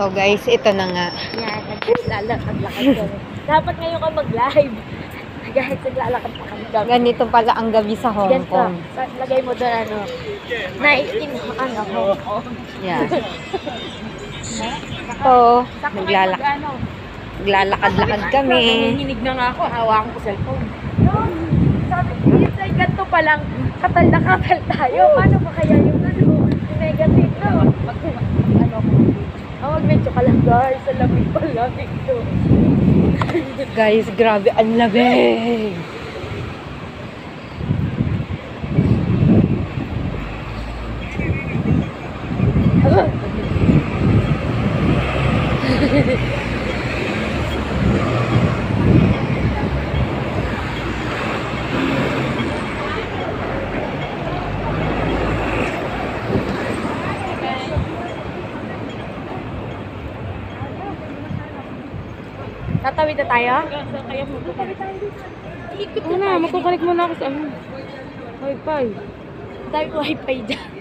So guys, ito na nga. Yan, naglalakad-lakad kami. Dapat ngayon ka mag-live. Guys, naglalakad-lakad kami. Ganito pala ang gabi sa Hong Ganito. Kong. Lagay mo doon ano. Night in Hong Kong. Yan. Ito, naglalakad-lakad kami. Nanginginig na nga ako. Hawakan ko cellphone. No, sabi ko, ay ganito pa lang. Katal na katal tayo. Paano ba kaya yung ano? Negative na. Mag-medyo ka lang guys. Sa lamig pa lang ito. Guys, grabe, ang lamig. Tatawid na tayo? Ano na, magkukunik muna ako sa ano. Wi-Fi. Dahil wifi dyan.